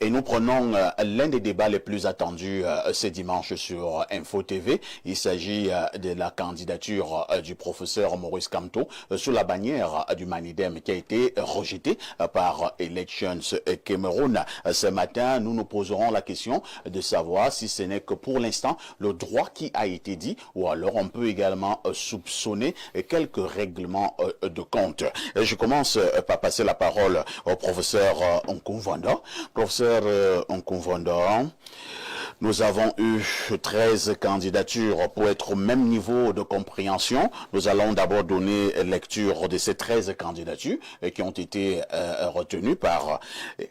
Et nous prenons l'un des débats les plus attendus ce dimanche sur Info TV. Il s'agit de la candidature du professeur Maurice Kamto sous la bannière du Manidem qui a été rejetée par Elections Cameroun. Ce matin, nous nous poserons la question de savoir si ce n'est que pour l'instant le droit qui a été dit ou alors on peut également soupçonner quelques règlements de compte. Je commence par passer la parole au professeur Nkunvanda. Professeur Nkunvanda, nous avons eu 13 candidatures pour être au même niveau de compréhension. Nous allons d'abord donner lecture de ces 13 candidatures qui ont été retenues par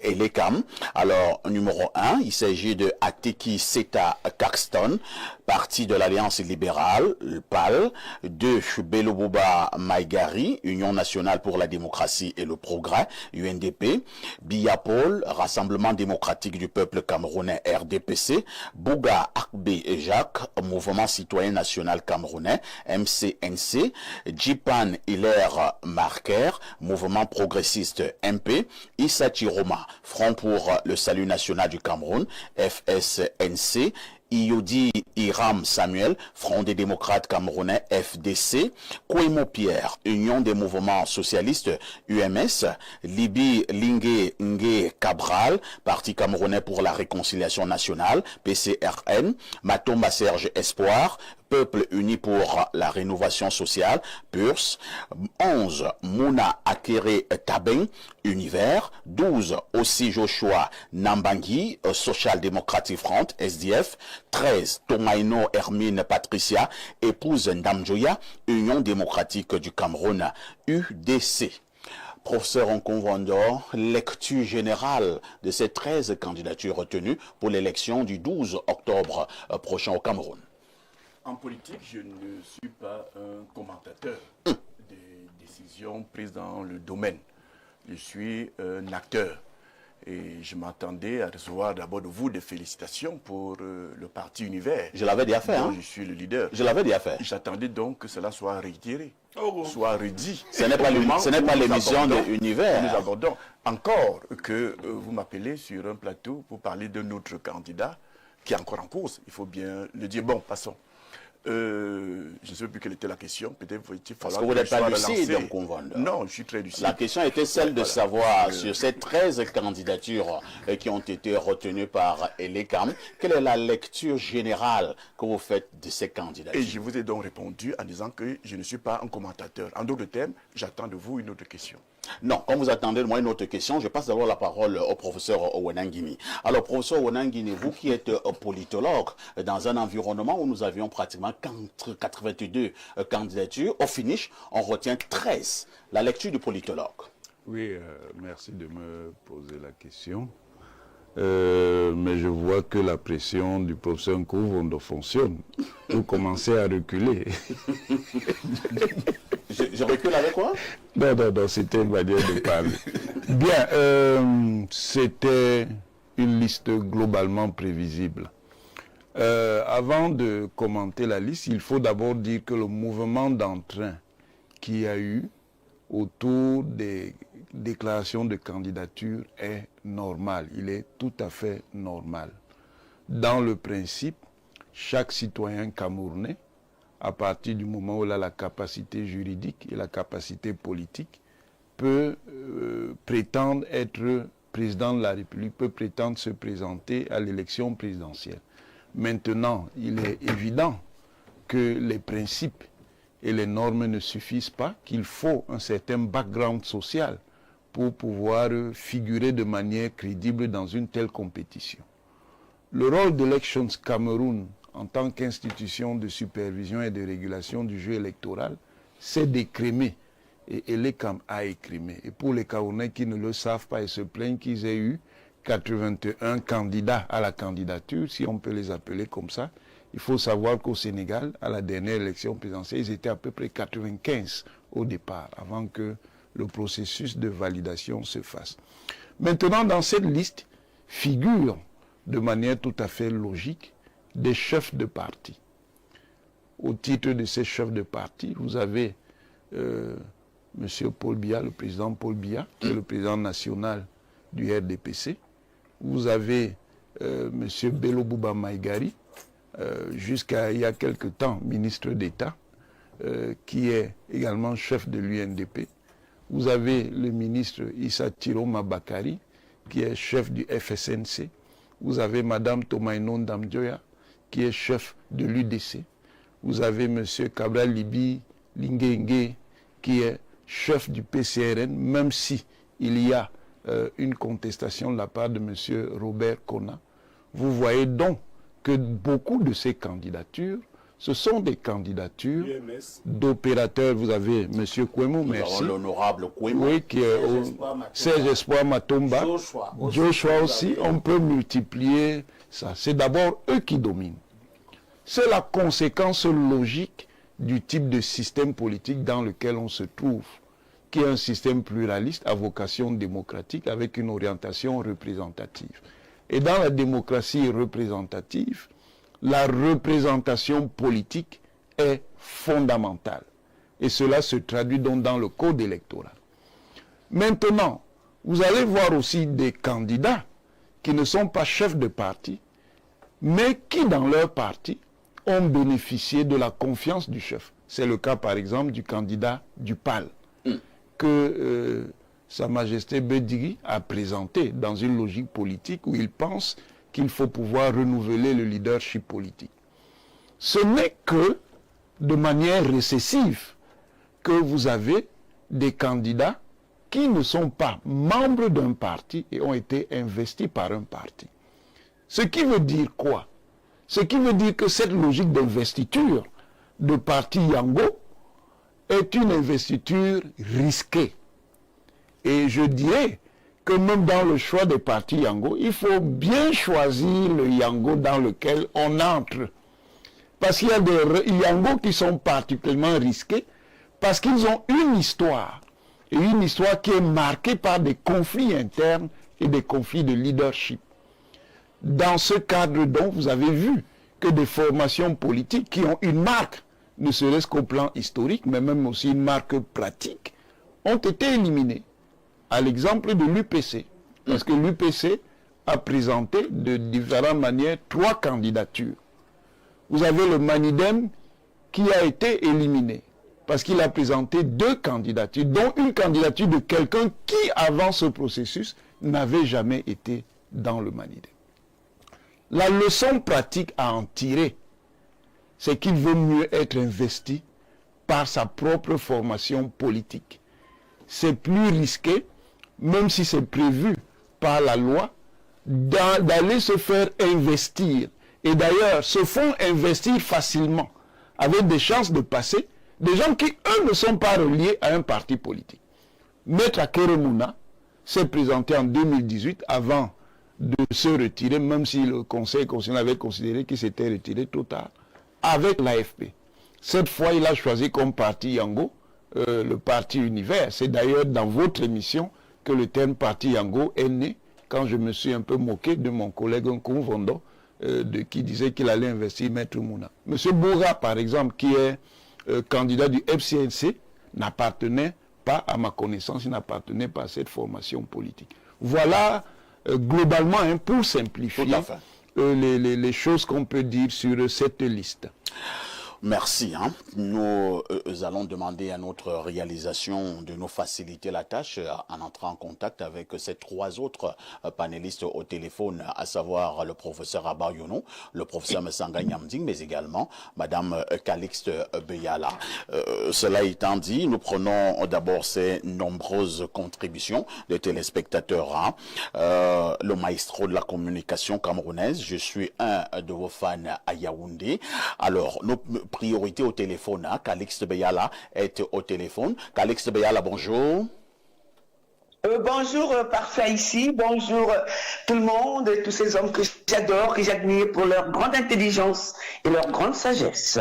Elecam. Alors, numéro 1, il s'agit de Ateki Seta Caxton, parti de l'Alliance libérale, PAL. 2, Belobouba Maïgari, Union nationale pour la démocratie et le progrès, UNDP. Biapol, Rassemblement démocratique du peuple camerounais, RDPC. Bouga Akbe et Jacques, Mouvement citoyen national camerounais, MCNC. Jipan Hilaire Marker, Mouvement progressiste, MP. Issa Chiroma, Front pour le salut national du Cameroun, FSNC. Iodi Iram Samuel, Front des démocrates camerounais, FDC. Kouemo Pierre, Union des mouvements socialistes, UMS. Libi Lingue Nge Cabral, Parti camerounais pour la réconciliation nationale, PCRN. Matomba Serge Espoir, Peuple uni pour la rénovation sociale, PURS. 11, Mouna Akere Tabeng, Univers. 12, aussi Joshua Nambangi, Social Democratic Front, SDF. 13, Tongaino Hermine Patricia, épouse Ndamjoya, Union démocratique du Cameroun, UDC. Professeur Nkunvanda, lecture générale de ces 13 candidatures retenues pour l'élection du 12 octobre prochain au Cameroun. En politique, je ne suis pas un commentateur des décisions prises dans le domaine. Je suis un acteur. Et je m'attendais à recevoir d'abord de vous des félicitations pour le parti Univers. Je l'avais déjà fait, hein? Je suis le leader. Je l'avais déjà fait. J'attendais donc que cela soit réitéré, soit redit. Ce n'est pas l'émission de Univers. Nous abordons encore que vous m'appelez sur un plateau pour parler d'un autre candidat qui est encore en course. Il faut bien le dire. Bon, passons. Je ne sais plus quelle était la question. Peut-être faut-il falloir que vous n'êtes pas lucide, Nkunvanda. Non, je suis très lucide. La question était celle de savoir, sur ces 13 candidatures qui ont été retenues par Elecam, quelle est la lecture générale que vous faites de ces candidatures? Et je vous ai donc répondu en disant que je ne suis pas un commentateur. En d'autres termes, j'attends de vous une autre question. Non, quand vous attendez de moi une autre question, je passe d'abord la parole au professeur Ouenangini. Alors, professeur Ouenangini, vous qui êtes politologue, dans un environnement où nous avions pratiquement 82 candidatures, au finish, on retient 13. La lecture du politologue. Oui, merci de me poser la question. Mais je vois que la pression du professeur Nkunvanda fonctionne. Vous commencez à reculer. Je recule avec quoi? Non, c'était une manière de parler. Bien, c'était une liste globalement prévisible. Avant de commenter la liste, il faut d'abord dire que le mouvement d'entrain qu'il y a eu autour des déclarations de candidature est normal. Il est tout à fait normal. Dans le principe, chaque citoyen camerounais, à partir du moment où il a la capacité juridique et la capacité politique, peut prétendre être président de la République, peut prétendre se présenter à l'élection présidentielle. Maintenant, il est évident que les principes et les normes ne suffisent pas, qu'il faut un certain background social pour pouvoir figurer de manière crédible dans une telle compétition. Le rôle d'Elections Cameroun en tant qu'institution de supervision et de régulation du jeu électoral, c'est d'écrémer. Et Elecam a écrémé. Et pour les Camerounais qui ne le savent pas et se plaignent qu'ils aient eu 81 candidats à la candidature, si on peut les appeler comme ça, il faut savoir qu'au Sénégal, à la dernière élection présidentielle, ils étaient à peu près 95 au départ, avant que le processus de validation se fasse. Maintenant, dans cette liste, figurent de manière tout à fait logique des chefs de parti. Au titre de ces chefs de parti, vous avez M. Paul Biya, le président Paul Biya, qui est le président national du RDPC. vous avez M. Bello Bouba Maïgari, jusqu'à il y a quelque temps ministre d'État, qui est également chef de l'UNDP. Vous avez le ministre Issa Tiroma Bakari, qui est chef du FSNC. Vous avez Mme Tomaïnon Damdjoya, qui est chef de l'UDC. Vous avez M. Cabral Libi Lingenge, qui est chef du PCRN, même si il y a une contestation de la part de M. Robert Kona. Vous voyez donc que beaucoup de ces candidatures, ce sont des candidatures d'opérateurs. Vous avez M. Kwemo, merci. L'honorable Kwemo. Oui, qui est au Serge Espoir Matomba. Joshua aussi. On peut multiplier ça. C'est d'abord eux qui dominent. C'est la conséquence logique du type de système politique dans lequel on se trouve, qui est un système pluraliste à vocation démocratique avec une orientation représentative. Et dans la démocratie représentative, la représentation politique est fondamentale. Et cela se traduit donc dans le code électoral. Maintenant, vous allez voir aussi des candidats qui ne sont pas chefs de parti, mais qui dans leur parti ont bénéficié de la confiance du chef. C'est le cas par exemple du candidat du PAL, que Sa Majesté Bédigui a présenté dans une logique politique où il pense qu'il faut pouvoir renouveler le leadership politique. Ce n'est que de manière récessive que vous avez des candidats qui ne sont pas membres d'un parti et ont été investis par un parti. Ce qui veut dire quoi? Ce qui veut dire que cette logique d'investiture de parti Yango est une investiture risquée. Et je dirais que même dans le choix des partis Yango, il faut bien choisir le Yango dans lequel on entre. Parce qu'il y a des Yango qui sont particulièrement risqués, parce qu'ils ont une histoire, et une histoire qui est marquée par des conflits internes et des conflits de leadership. Dans ce cadre donc, vous avez vu que des formations politiques qui ont une marque, ne serait-ce qu'au plan historique, mais même aussi une marque pratique, ont été éliminées. À l'exemple de l'UPC, parce que l'UPC a présenté de différentes manières 3 candidatures. Vous avez le Manidem qui a été éliminé, parce qu'il a présenté 2 candidatures, dont une candidature de quelqu'un qui, avant ce processus, n'avait jamais été dans le Manidem. La leçon pratique à en tirer, c'est qu'il vaut mieux être investi par sa propre formation politique. C'est plus risqué, même si c'est prévu par la loi, d'aller se faire investir. Et d'ailleurs, se font investir facilement, avec des chances de passer, des gens qui, eux, ne sont pas reliés à un parti politique. Maître Akeremouna s'est présenté en 2018, avant de se retirer, même si le Conseil constitutionnel avait considéré qu'il s'était retiré trop tard, avec l'AFP. Cette fois, il a choisi comme parti Yango, le parti Univers. C'est d'ailleurs dans votre émission que le terme parti Yango est né, quand je me suis un peu moqué de mon collègue Nkonvondo, qui disait qu'il allait investir Maître Mouna. M. Boura, par exemple, qui est candidat du FCNC, n'appartenait pas, à ma connaissance, il n'appartenait pas à cette formation politique. Voilà, globalement, pour simplifier les choses qu'on peut dire sur cette liste. Merci. Nous allons demander à notre réalisation de nous faciliter la tâche en entrant en contact avec ces 3 autres panélistes au téléphone, à savoir le professeur Abayono, le professeur Messanga Nyamding, mais également Madame Calixte Beyala. Cela étant dit, nous prenons d'abord ces nombreuses contributions des téléspectateurs. Le maestro de la communication camerounaise, je suis un de vos fans à Yaoundé. Alors, nos priorité au téléphone. Calixte Beyala est au téléphone. Calixte Beyala, bonjour. Bonjour, parfait ici. Bonjour tout le monde et tous ces hommes que j'adore, que j'admire pour leur grande intelligence et leur grande sagesse.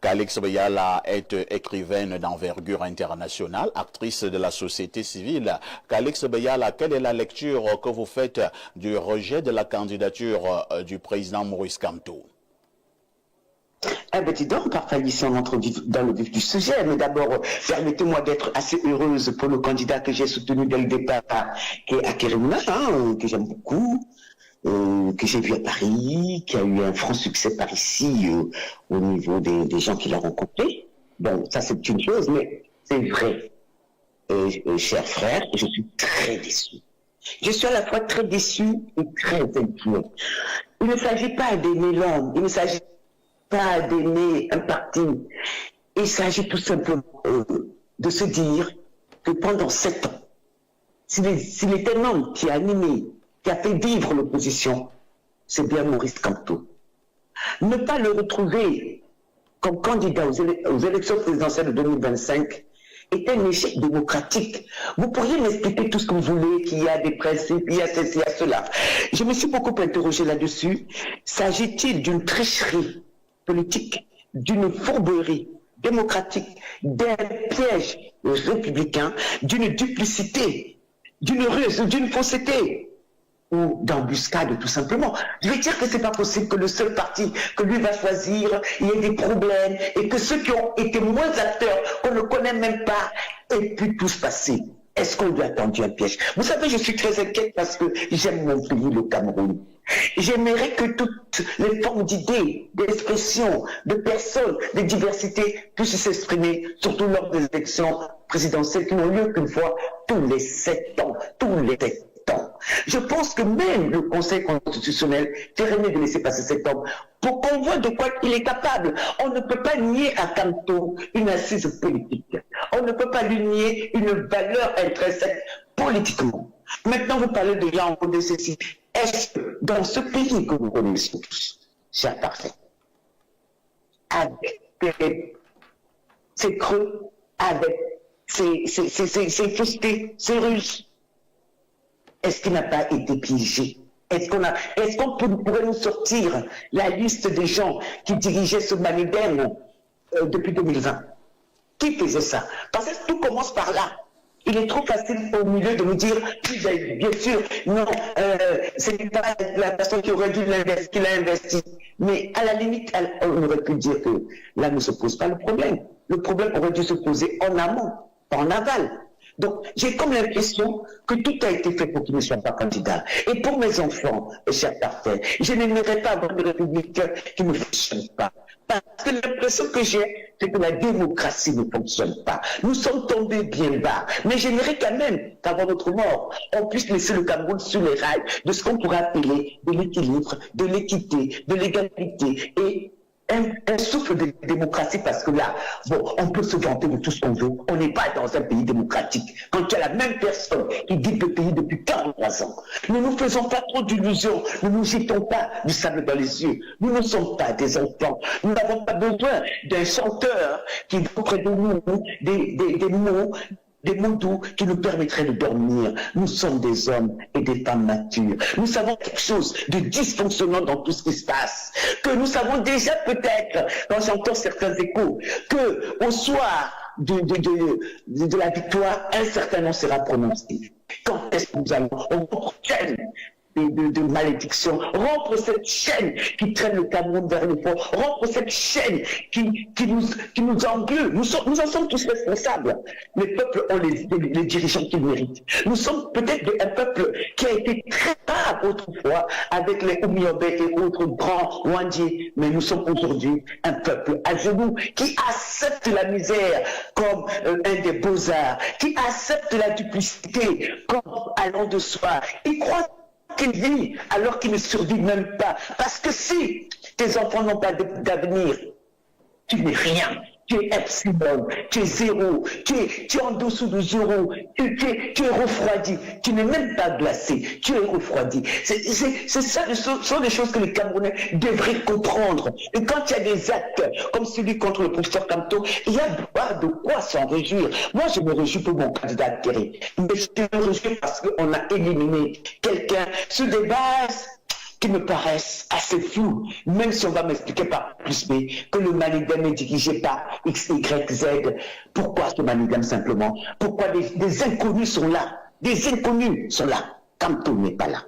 Calixte Beyala est écrivaine d'envergure internationale, actrice de la société civile. Calixte Beyala, quelle est la lecture que vous faites du rejet de la candidature du président Maurice Kamto? Eh bien, dis donc, parfois, ici, on entre dans le vif du sujet. Mais d'abord, permettez-moi d'être assez heureuse pour le candidat que j'ai soutenu dès le départ, qui est Akerimuna, que j'aime beaucoup, que j'ai vu à Paris, qui a eu un franc succès par ici au niveau des gens qu'il a rencontrés. Bon, ça, c'est une chose, mais c'est vrai. Chers frères, je suis très déçu. Je suis à la fois très déçu et très inquiet. Il ne s'agit pas d'aimer l'homme, il ne s'agit pas d'aimer un parti. Il s'agit tout simplement de se dire que pendant 7 ans, s'il est un homme qui a animé, qui a fait vivre l'opposition, c'est bien Maurice Kamto. Ne pas le retrouver comme candidat aux élections présidentielles de 2025 est un échec démocratique. Vous pourriez m'expliquer tout ce que vous voulez, qu'il y a des principes, il y a ceci, il y a cela. Je me suis beaucoup interrogé là-dessus. S'agit-il d'une tricherie politique, d'une fourberie démocratique, d'un piège républicain, d'une duplicité, d'une ruse, d'une fausseté ou d'embuscade tout simplement? Je vais dire que c'est pas possible que le seul parti que lui va choisir, il y ait des problèmes et que ceux qui ont été moins acteurs, qu'on ne connaît même pas, aient pu tous passer. Est-ce qu'on lui a tendu un piège? Vous savez, je suis très inquiète parce que j'aime mon pays, le Cameroun. J'aimerais que toutes les formes d'idées, d'expression, de personnes, de diversité puissent s'exprimer, surtout lors des élections présidentielles qui n'ont lieu qu'une fois tous les 7 ans, Je pense que même le Conseil constitutionnel ferait mieux de laisser passer cet homme pour qu'on voit de quoi il est capable. On ne peut pas nier à Kamto une assise politique. On ne peut pas lui nier une valeur intrinsèque politiquement. Maintenant, vous parlez de gens en ceci. Est-ce que dans ce pays que vous connaissez tous, cher parfait, avec ses creux, avec ses faussetés, ses ruses, est-ce qu'il n'a pas été piégé? Est-ce qu'on pourrait nous sortir la liste des gens qui dirigeaient ce Manidem depuis 2020? Qui faisait ça? Parce que tout commence par là. Il est trop facile au milieu de nous dire, bien sûr, non, ce n'est pas la personne qui aurait dû l'investir, qui l'a investi. Mais à la limite, on aurait pu dire que là ne se pose pas le problème. Le problème aurait dû se poser en amont, pas en aval. Donc, j'ai comme l'impression que tout a été fait pour qu'ils ne soient pas candidats. Et pour mes enfants, chers parfaits, je n'aimerais pas avoir une république qui ne fonctionne pas. Parce que l'impression que j'ai, c'est que la démocratie ne fonctionne pas. Nous sommes tombés bien bas. Mais j'aimerais quand même qu'avant notre mort, on puisse laisser le Cameroun sur les rails de ce qu'on pourrait appeler de l'équilibre, de l'équité, de l'égalité et un souffle de démocratie, parce que là, bon, on peut se vanter de tout ce qu'on veut. On n'est pas dans un pays démocratique. Quand il y a la même personne qui dit le pays depuis 43 ans, ne nous faisons pas trop d'illusions. Ne nous jetons pas du sable dans les yeux. Nous ne sommes pas des enfants. Nous n'avons pas besoin d'un chanteur qui va auprès de nous des mots doux qui nous permettraient de dormir. Nous sommes des hommes et des femmes matures. Nous savons quelque chose de dysfonctionnant dans tout ce qui se passe. Que nous savons déjà peut-être, quand j'entends certains échos, qu'au soir de la victoire, un certain nom sera prononcé. Quand est-ce que nous allons rompre de malédiction, rompre cette chaîne qui traîne le Cameroun vers le fond, rompre cette chaîne qui nous engule. Nous en sommes tous responsables. Les peuples ont les dirigeants qu'ils méritent. Nous sommes peut-être un peuple qui a été très rare autrefois avec les Oumyobé et autres grands Wandiers, mais nous sommes aujourd'hui un peuple à genoux qui accepte la misère comme un des beaux-arts, qui accepte la duplicité comme allant de soi. Ils croient qu'il vit alors qu'il ne survit même pas. Parce que si tes enfants n'ont pas d'avenir, tu n'es rien. Tu es epsilon, tu es zéro, tu es en dessous de zéro, tu es refroidi, tu n'es même pas glacé, tu es refroidi. C'est ça, ce sont des choses que les Camerounais devraient comprendre. Et quand il y a des actes comme celui contre le professeur Kamto, il y a de quoi s'en réjouir. Moi, je me réjouis pour mon candidat Thierry, mais je me réjouis parce qu'on a éliminé quelqu'un sur des bases qui me paraissent assez floues, même si on va m'expliquer par plus B que le Manidem est dirigé par X, Y, Z. Pourquoi ce Manidem simplement? Pourquoi des inconnus sont là? Des inconnus sont là. Kamto n'est pas là.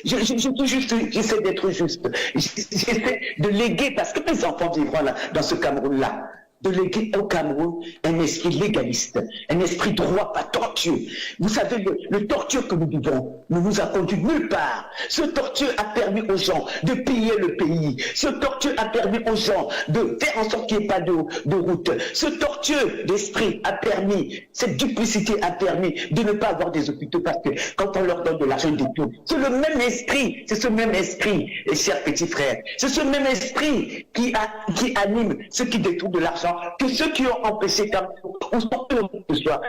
J'essaie d'être juste. J'essaie de léguer, parce que mes enfants vivront là, dans ce Cameroun-là, de léguer au Cameroun un esprit légaliste, un esprit droit, pas tortueux. Vous savez, le torture que nous vivons ne nous a conduit nulle part. Ce torture a permis aux gens de piller le pays. Ce torture a permis aux gens de faire en sorte qu'il n'y ait pas de route. Ce torture d'esprit a permis, cette duplicité a permis de ne pas avoir des hôpitaux, parce que quand on leur donne de l'argent, ils détournent. C'est le même esprit, c'est ce même esprit, les chers petits frères. C'est ce même esprit qui anime ceux qui détournent de l'argent, que ceux qui ont empêché Cameroun, on se soit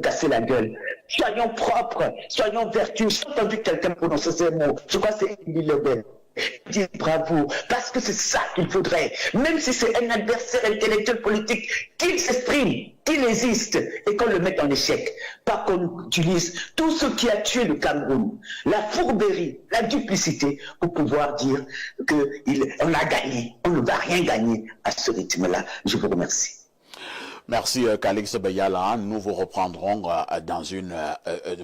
cassé la gueule. Soyons propres, soyons vertueux. J'ai entendu quelqu'un prononcer ces mots. Je crois que c'est Émile Lebel. Dis bravo, parce que c'est ça qu'il faudrait. Même si c'est un adversaire intellectuel politique, qu'il s'exprime, qu'il existe, et qu'on le mette en échec. Pas qu'on utilise tout ce qui a tué le Cameroun, la fourberie, la duplicité, pour pouvoir dire qu'on a gagné. On ne va rien gagner à ce rythme-là. Je vous remercie. Merci Calix Beyala. Nous vous reprendrons dans une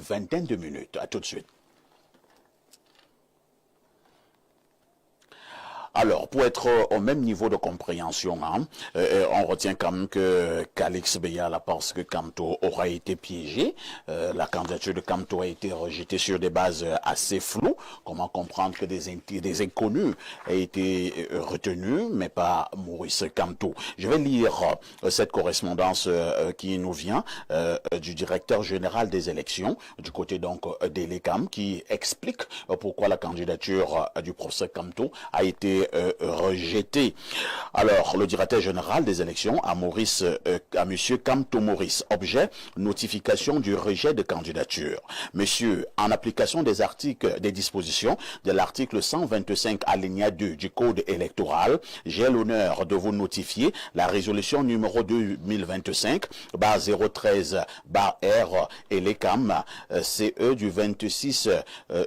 vingtaine de minutes. À tout de suite. Alors, pour être au même niveau de compréhension, on retient quand même que Calix Beyala, parce que Kamto aura été piégé, la candidature de Kamto a été rejetée sur des bases assez floues. Comment comprendre que des inconnus aient été retenus, mais pas Maurice Kamto? Je vais lire cette correspondance qui nous vient du directeur général des élections, du côté donc d'Elecam, qui explique pourquoi la candidature du professeur Kamto a été rejeté. Alors, le directeur général des élections à monsieur Kamto Maurice, objet, notification du rejet de candidature. Monsieur, en application des dispositions de l'article 125 alinéa 2 du Code électoral, j'ai l'honneur de vous notifier la résolution numéro 2025-013-R et l'ECAM CE du 26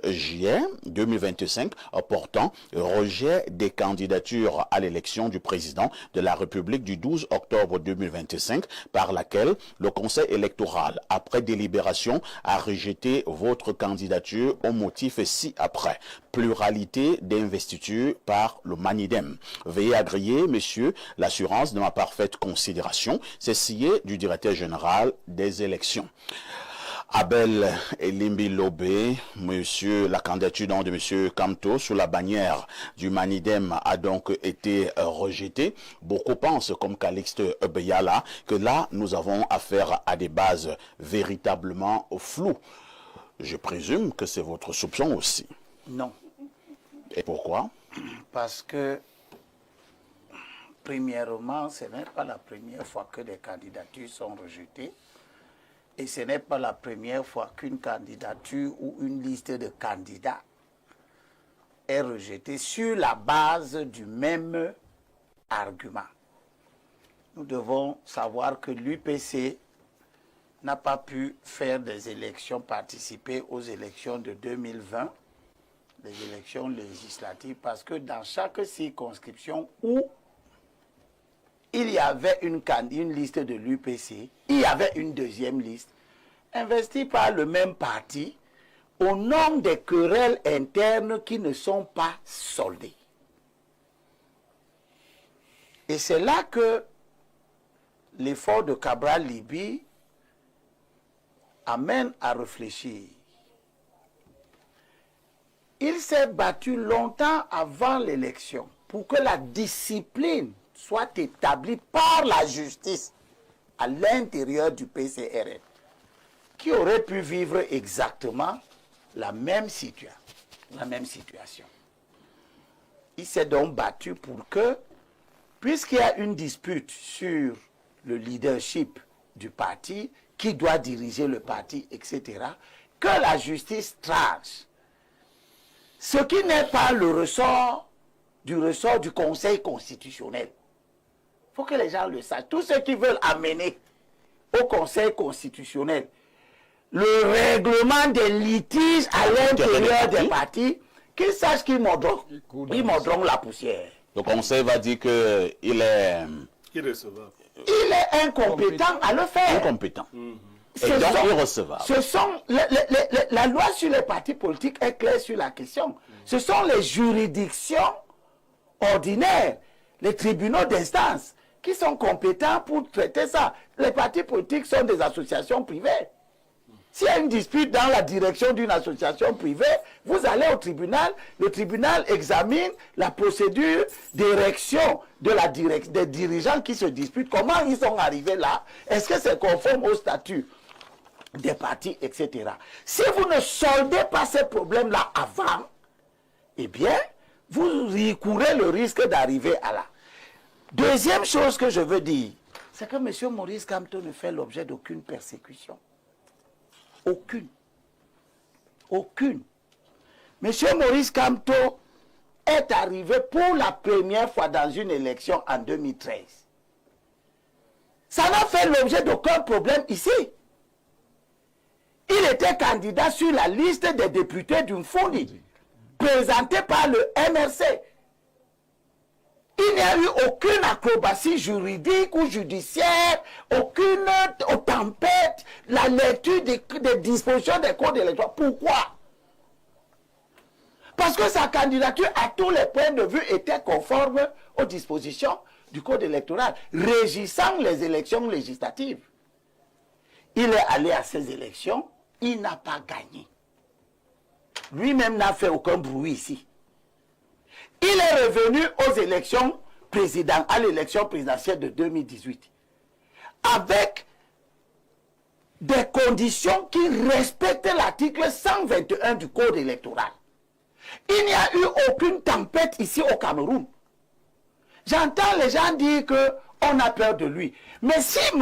juillet 2025 portant rejet des candidatures à l'élection du président de la République du 12 octobre 2025, par laquelle le Conseil électoral, après délibération, a rejeté votre candidature au motif ci-après. Pluralité d'investiture par le Manidem. Veuillez agréer, monsieur, l'assurance de ma parfaite considération. C'est signé du directeur général des élections. Abel Elimbi Lobé, monsieur, la candidature de monsieur Kamto sous la bannière du Manidem a donc été rejetée. Beaucoup pensent, comme Calixte Beyala, que là, nous avons affaire à des bases véritablement floues. Je présume que c'est votre soupçon aussi. Non. Et pourquoi? Parce que, premièrement, ce n'est pas la première fois que des candidatures sont rejetées. Et ce n'est pas la première fois qu'une candidature ou une liste de candidats est rejetée sur la base du même argument. Nous devons savoir que l'UPC n'a pas pu faire des élections, participer aux élections de 2020, les élections législatives, parce que dans chaque circonscription où il y avait une liste de l'UPC, il y avait une deuxième liste, investie par le même parti, au nom des querelles internes qui ne sont pas soldées. Et c'est là que l'effort de Cabral Libye amène à réfléchir. Il s'est battu longtemps avant l'élection pour que la discipline soit établie par la justice à l'intérieur du PCRN, qui aurait pu vivre exactement la même situation. Il s'est donc battu pour que, puisqu'il y a une dispute sur le leadership du parti, qui doit diriger le parti, etc., que la justice tranche. Ce qui n'est pas le ressort du Conseil constitutionnel. Il faut que les gens le sachent. Tous ceux qui veulent amener au Conseil constitutionnel le règlement des litiges à l'intérieur des partis, qu'ils sachent qu'ils mordront la poussière. Le Conseil va dire qu'il est irrecevable. Il est incompétent à le faire. Incompétent. irrecevable. La loi sur les partis politiques est claire sur la question. Ce sont les juridictions ordinaires, les tribunaux d'instance qui sont compétents pour traiter ça. Les partis politiques sont des associations privées. S'il y a une dispute dans la direction d'une association privée, vous allez au tribunal, le tribunal examine la procédure d'érection des dirigeants qui se disputent, comment ils sont arrivés là, est-ce que c'est conforme au statut des partis, etc. Si vous ne soldez pas ces problèmes-là avant, eh bien, vous courez le risque d'arriver à là. Deuxième chose que je veux dire, c'est que M. Maurice Kamto ne fait l'objet d'aucune persécution. Aucune. Aucune. M. Maurice Kamto est arrivé pour la première fois dans une élection en 2013. Ça n'a fait l'objet d'aucun problème ici. Il était candidat sur la liste des députés d'une Fondi, présenté par le MRC. Il n'y a eu aucune acrobatie juridique ou judiciaire, aucune tempête, la lecture des dispositions des codes électoraux. Pourquoi? Parce que sa candidature, à tous les points de vue, était conforme aux dispositions du code électoral, régissant les élections législatives. Il est allé à ces élections, il n'a pas gagné. Lui-même n'a fait aucun bruit ici. Il est revenu aux élections présidentielles, à l'élection présidentielle de 2018, avec des conditions qui respectent l'article 121 du code électoral. Il n'y a eu aucune tempête ici au Cameroun. J'entends les gens dire qu'on a peur de lui. Mais si M.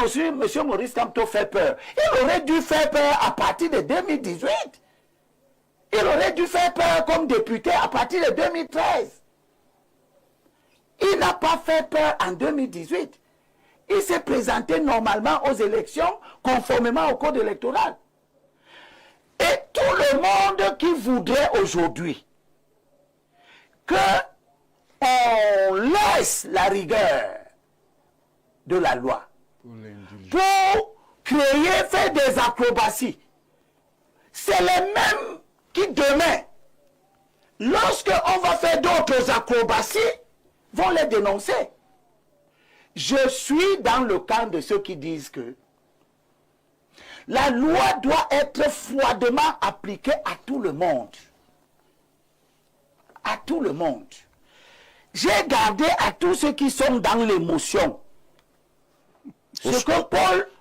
Maurice Kamto fait peur, il aurait dû faire peur à partir de 2018. Il aurait dû faire peur comme député à partir de 2013. Il n'a pas fait peur en 2018. Il s'est présenté normalement aux élections conformément au code électoral. Et tout le monde qui voudrait aujourd'hui qu'on laisse la rigueur de la loi pour faire des acrobaties, c'est les mêmes qui demain, lorsqu'on va faire d'autres acrobaties, vont les dénoncer. Je suis dans le camp de ceux qui disent que la loi doit être froidement appliquée à tout le monde. À tout le monde. J'ai gardé à tous ceux qui sont dans l'émotion.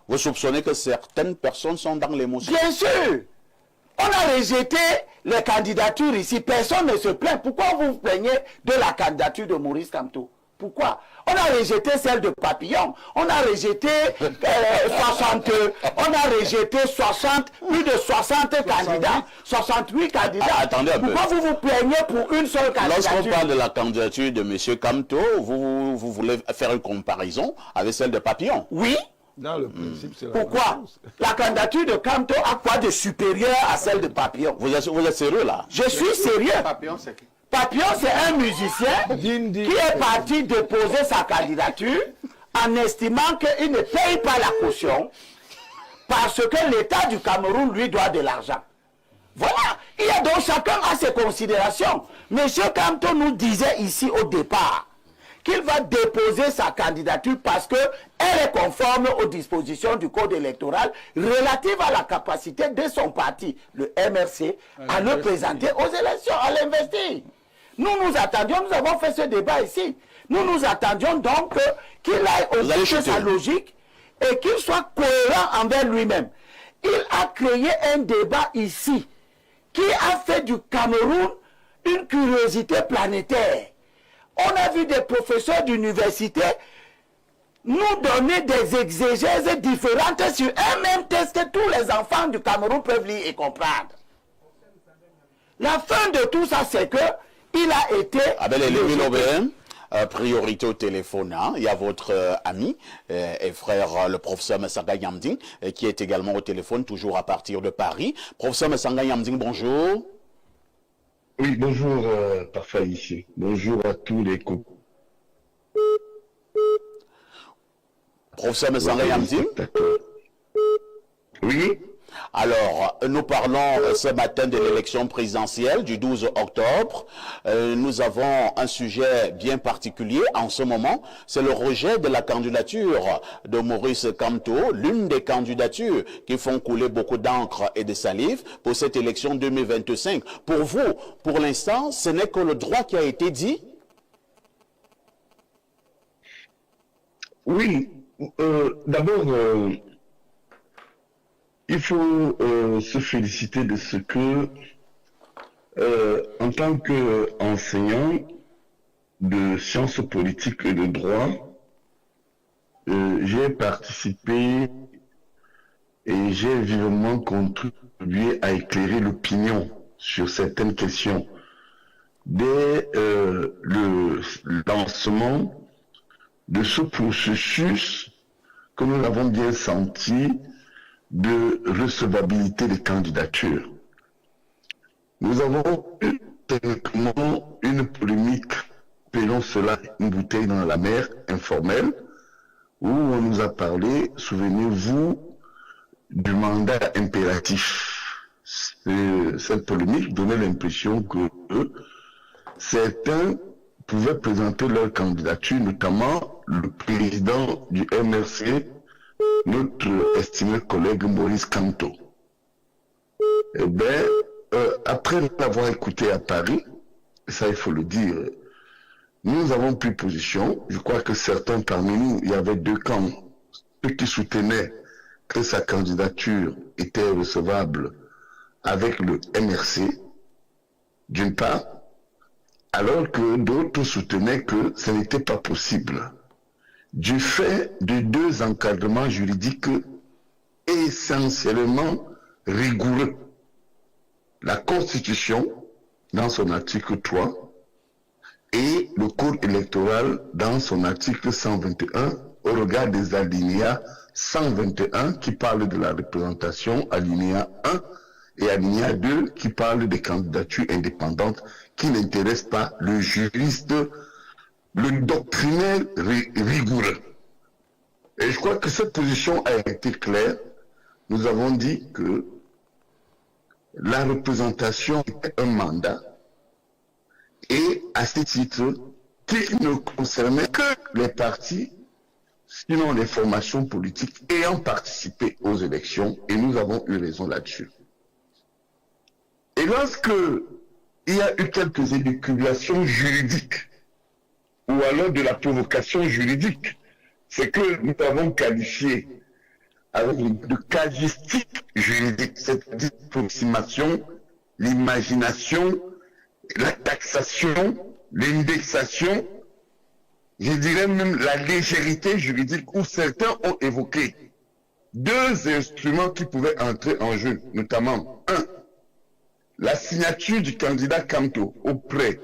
Vous soupçonnez que certaines personnes sont dans l'émotion? Bien sûr. On a rejeté les candidatures ici. Personne ne se plaint. Pourquoi vous vous plaignez de la candidature de Maurice Kamto? Pourquoi? On a rejeté celle de Papillon. On a rejeté plus de 60 candidats, 68 candidats. Attendez un peu. Pourquoi vous vous plaignez pour une seule candidature? Lorsqu'on parle de la candidature de M. Kamto, vous voulez faire une comparaison avec celle de Papillon? Oui. Dans le principe, c'est la Pourquoi? même chose. La candidature de Kamto a quoi de supérieur à celle de Papillon? Vous êtes sérieux là? Je suis sérieux. Papillon, c'est qui? Papillon, c'est un musicien qui est parti déposer sa candidature en estimant qu'il ne paye pas la caution parce que l'État du Cameroun lui doit de l'argent. Voilà. Il y a donc chacun a ses considérations. Monsieur Kamto nous disait ici au départ qu'il va déposer sa candidature parce qu'elle est conforme aux dispositions du code électoral relatives à la capacité de son parti, le MRC, à le présenter aux élections, à l'investir. Nous attendions, nous avons fait ce débat ici. Nous attendions donc qu'il aille au bout de sa logique et qu'il soit cohérent envers lui-même. Il a créé un débat ici qui a fait du Cameroun une curiosité planétaire. On a vu des professeurs d'université nous donner des exégèses différentes sur un même texte que tous les enfants du Cameroun peuvent lire et comprendre. La fin de tout ça, c'est que il a été... priorité au téléphone, hein. Il y a votre ami et frère, le professeur Messanga Yamding, qui est également au téléphone, toujours à partir de Paris. Professeur Messanga Yamding, bonjour. Oui, bonjour, parfait ici. Bonjour à tous les couples. Professeur Messanga Yamding. Oui. nous parlons ce matin de l'élection présidentielle du 12 octobre. Nous avons un sujet bien particulier en ce moment, c'est le rejet de la candidature de Maurice Kamto, l'une des candidatures qui font couler beaucoup d'encre et de salive pour cette élection 2025. Pour vous, pour l'instant, ce n'est que le droit qui a été dit? Oui, d'abord, il faut se féliciter de ce que, en tant qu'enseignant de sciences politiques et de droit, j'ai participé et j'ai vivement contribué à éclairer l'opinion sur certaines questions. Dès le lancement de ce processus que nous avons bien senti de recevabilité des candidatures. Nous avons eu techniquement une polémique, appelons cela une bouteille dans la mer, informelle, où on nous a parlé, souvenez-vous, du mandat impératif. Cette polémique donnait l'impression que certains pouvaient présenter leur candidature, notamment le président du MRC, notre estimé collègue Maurice Kamto. Eh bien, après l'avoir écouté à Paris, ça il faut le dire, nous avons pris position. Je crois que certains parmi nous, il y avait deux camps, ceux qui soutenaient que sa candidature était recevable avec le MRC, d'une part, alors que d'autres soutenaient que ce n'était pas possible, du fait de deux encadrements juridiques essentiellement rigoureux. La Constitution, dans son article 3, et le Code électoral, dans son article 121, au regard des alinéas 121 qui parle de la représentation, alinéa 1, et alinéa 2 qui parle des candidatures indépendantes qui n'intéressent pas le juriste, le doctrinaire rigoureux. Et je crois que cette position a été claire. Nous avons dit que la représentation est un mandat et à ce titre, qui ne concernait que les partis, sinon les formations politiques ayant participé aux élections, et nous avons eu raison là-dessus. Et lorsque il y a eu quelques élucubrations juridiques, ou alors de la provocation juridique, c'est que nous avons qualifié avec de casuistique juridique, c'est-à-dire l'approximation, l'imagination, la taxation, l'indexation, je dirais même la légèreté juridique, où certains ont évoqué deux instruments qui pouvaient entrer en jeu, notamment un, la signature du candidat Kamto auprès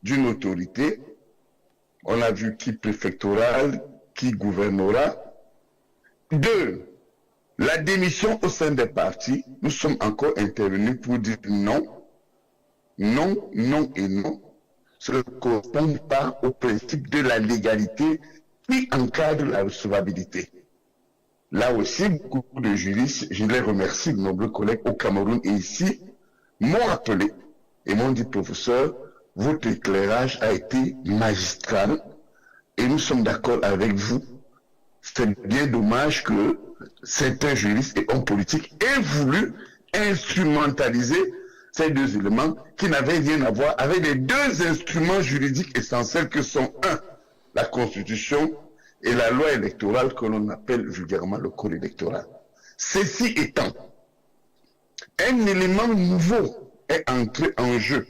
d'une autorité, on a vu qui préfectorale, qui gouvernorat. Deux, la démission au sein des partis. Nous sommes encore intervenus pour dire non, non, non et non. Cela ne correspond pas au principe de la légalité qui encadre la recevabilité. Là aussi, beaucoup de juristes, je les remercie, de nombreux collègues au Cameroun et ici, m'ont appelé et m'ont dit, professeur, votre éclairage a été magistral et nous sommes d'accord avec vous. C'est bien dommage que certains juristes et hommes politiques aient voulu instrumentaliser ces deux éléments qui n'avaient rien à voir avec les deux instruments juridiques essentiels que sont un, la Constitution et la loi électorale que l'on appelle vulgairement le Code électoral. Ceci étant, un élément nouveau est entré en jeu,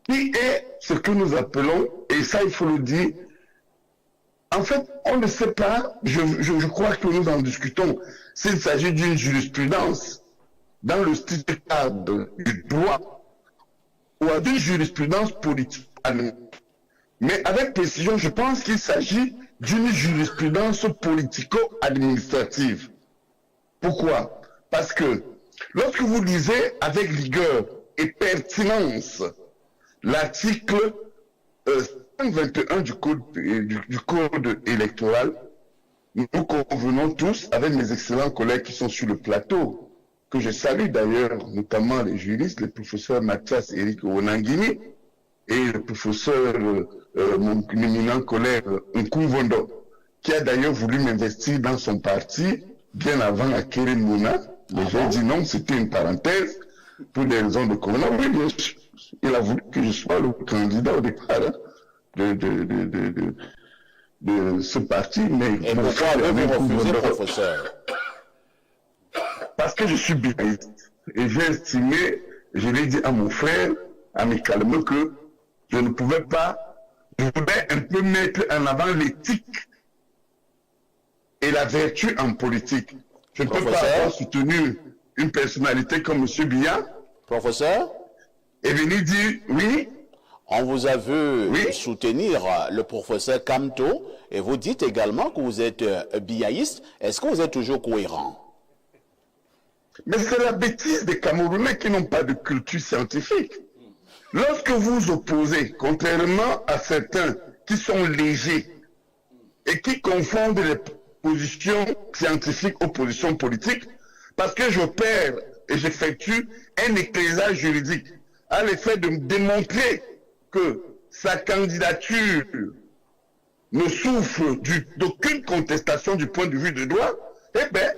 qui est ce que nous appelons, et ça il faut le dire, en fait, on ne sait pas, je crois que nous en discutons, s'il s'agit d'une jurisprudence dans le style cadre du droit ou d'une jurisprudence politique. Mais avec précision, je pense qu'il s'agit d'une jurisprudence politico-administrative. Pourquoi? Parce que lorsque vous lisez avec rigueur et pertinence l'article 121 du code électoral, nous convenons tous, avec mes excellents collègues qui sont sur le plateau, que je salue d'ailleurs, notamment les juristes, le professeur Mathias Eric Onangini et le professeur, mon éminent collègue Nkumvondo, qui a d'ailleurs voulu m'investir dans son parti bien avant Akere Mouna. Mais j'ai dit non, c'était une parenthèse pour des raisons de convenance. Oui, bien sûr, il a voulu que je sois le candidat au départ de ce parti. Mais et pourquoi avez-vous refusé, professeur? Parce que je suis biaïste. Et j'ai estimé, je l'ai dit à mon frère, amicalement, que je ne pouvais pas, je voulais un peu mettre en avant l'éthique et la vertu en politique. Je ne peux pas avoir soutenu une personnalité comme M. Biya. Professeur? Et venir dire, oui. On vous a vu soutenir le professeur Kamto et vous dites également que vous êtes biaïste. Est-ce que vous êtes toujours cohérent? Mais c'est la bêtise des Camerounais qui n'ont pas de culture scientifique. Lorsque vous opposez, contrairement à certains qui sont légers et qui confondent les positions scientifiques aux positions politiques, parce que j'opère et j'effectue un éclairage juridique à l'effet de démontrer que sa candidature ne souffre d'aucune contestation du point de vue de droit, eh bien,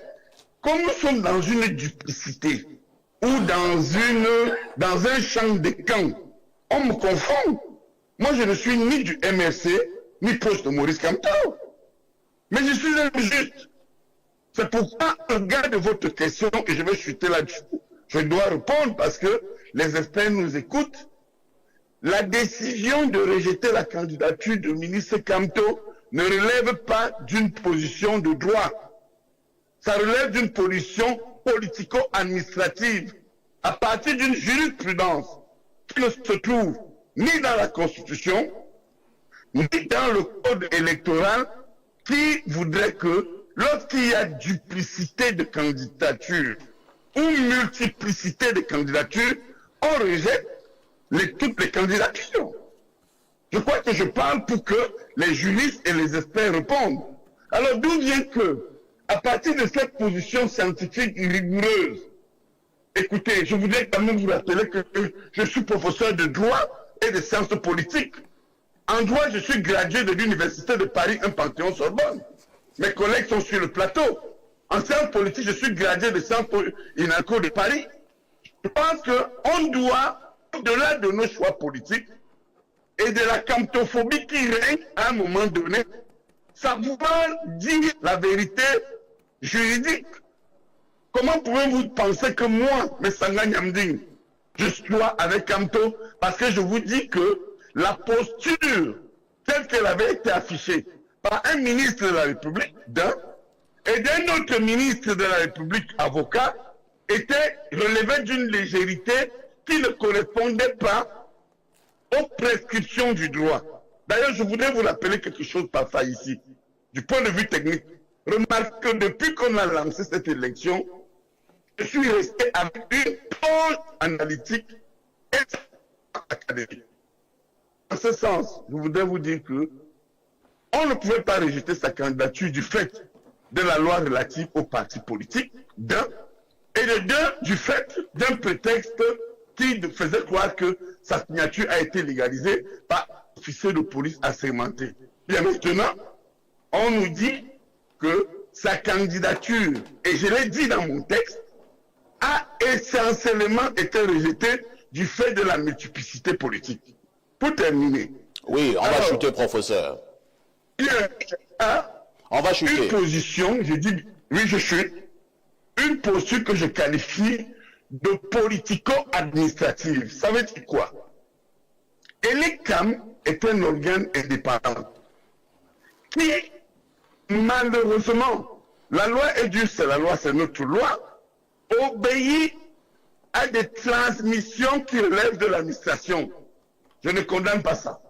comme nous sommes dans une duplicité ou dans un champ de camp, on me confond. Moi, je ne suis ni du MRC, ni proche de Maurice Kamto. Mais je suis un juste. C'est pourquoi, au regard de votre question, et je vais chuter là-dessus, je dois répondre parce que les experts nous écoutent. La décision de rejeter la candidature du ministre Kamto ne relève pas d'une position de droit. Ça relève d'une position politico-administrative à partir d'une jurisprudence qui ne se trouve ni dans la Constitution, ni dans le code électoral qui voudrait que lorsqu'il y a duplicité de candidatures ou multiplicité de candidatures, on rejette toutes les candidatures. Je crois que je parle pour que les juristes et les experts répondent. Alors d'où vient que, à partir de cette position scientifique rigoureuse, écoutez, je voudrais quand même vous rappeler que je suis professeur de droit et de sciences politiques. En droit, je suis gradué de l'Université de Paris, un Panthéon-Sorbonne. Mes collègues sont sur le plateau. En sciences politiques, je suis gradué de Sciences INALCO de Paris. Je pense qu'on doit, au-delà de nos choix politiques et de la camtophobie qui règne à un moment donné, savoir dire la vérité juridique. Comment pouvez-vous penser que moi, Messanga Nyamding, je sois avec Kamto? Parce que je vous dis que la posture telle qu'elle avait été affichée par un ministre de la République, et d'un autre ministre de la République, avocat, relevait d'une légèreté qui ne correspondait pas aux prescriptions du droit. D'ailleurs, je voudrais vous rappeler quelque chose parfois ici, du point de vue technique. Remarquez que depuis qu'on a lancé cette élection, je suis resté avec une pause analytique et académique. En ce sens, je voudrais vous dire que on ne pouvait pas rejeter sa candidature du fait de la loi relative aux partis politiques, et de deux, du fait d'un prétexte qui faisait croire que sa signature a été légalisée par officier de police assermenté. Bien maintenant, on nous dit que sa candidature, et je l'ai dit dans mon texte, a essentiellement été rejetée du fait de la multiplicité politique. Pour terminer. Oui, on va chuter, professeur. Il y a on va chuter. Une position, je dis, oui, je chute, une posture que je qualifie de politico-administrative. Ça veut dire quoi? Elecam est un organe indépendant qui, malheureusement, la loi est juste, la loi, c'est notre loi, obéit à des transmissions qui relèvent de l'administration. Je ne condamne pas ça.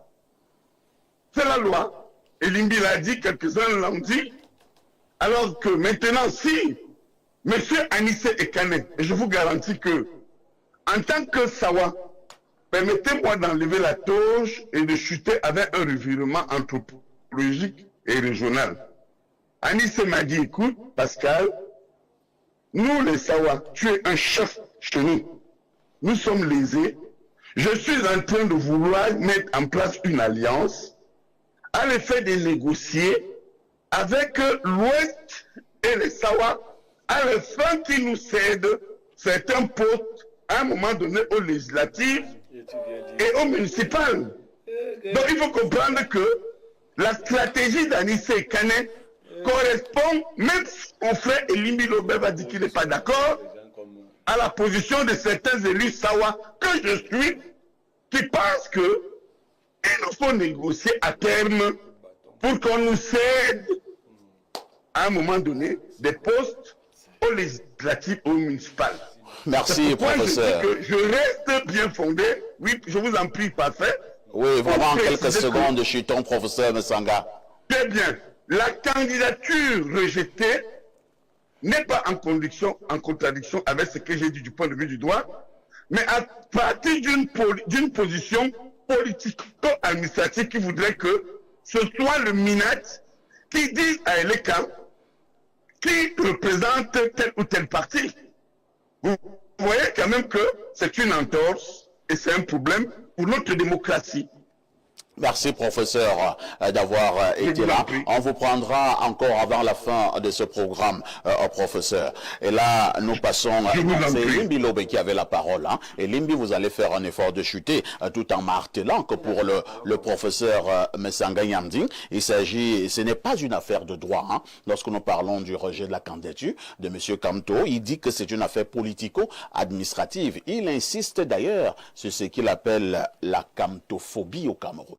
C'est la loi. Et Limbi l'a dit, quelques-uns l'ont dit. Alors que maintenant, si M. Anissé Ekane, et je vous garantis que, en tant que Sawa, permettez-moi d'enlever la toge et de chuter avec un revirement anthropologique et régional. Anissé m'a dit, écoute, Pascal, nous les Sawa, tu es un chef chez nous. Nous sommes lésés. Je suis en train de vouloir mettre en place une alliance à l'effet de négocier avec l'Ouest et les Sawa à l'effet qu'ils nous cèdent certains postes à un moment donné aux législatives et aux municipales. Donc il faut comprendre que la stratégie d'Anissé Kane correspond, même au frère Elimbi Lobel va dire qu'il n'est pas d'accord, à la position de certains élus Sawa que je suis, qui pensent que il nous faut négocier à terme pour qu'on nous cède à un moment donné des postes aux législatives et aux municipales. Merci, professeur. Je reste bien fondé. Oui, je vous en prie, parfait. Oui, vraiment quelques secondes, chutons, professeur Messanga. Très bien. La candidature rejetée n'est pas en contradiction avec ce que j'ai dit du point de vue du droit, mais à partir d'une position politico-administrative qui voudrait que ce soit le MINAT qui dise à Eleka qui représente tel ou tel parti. Vous voyez quand même que c'est une entorse et c'est un problème pour notre démocratie. Merci, professeur, d'avoir été là. On vous prendra encore avant la fin de ce programme, professeur. Et là, nous passons... C'est Limbi Lobe qui avait la parole. Hein. Et Limbi, vous allez faire un effort de chuter tout en martelant que pour le professeur Messanga Nyamding, ce n'est pas une affaire de droit. Hein. Lorsque nous parlons du rejet de la candidature de M. Kamto, il dit que c'est une affaire politico-administrative. Il insiste d'ailleurs sur ce qu'il appelle la kamtophobie au Cameroun.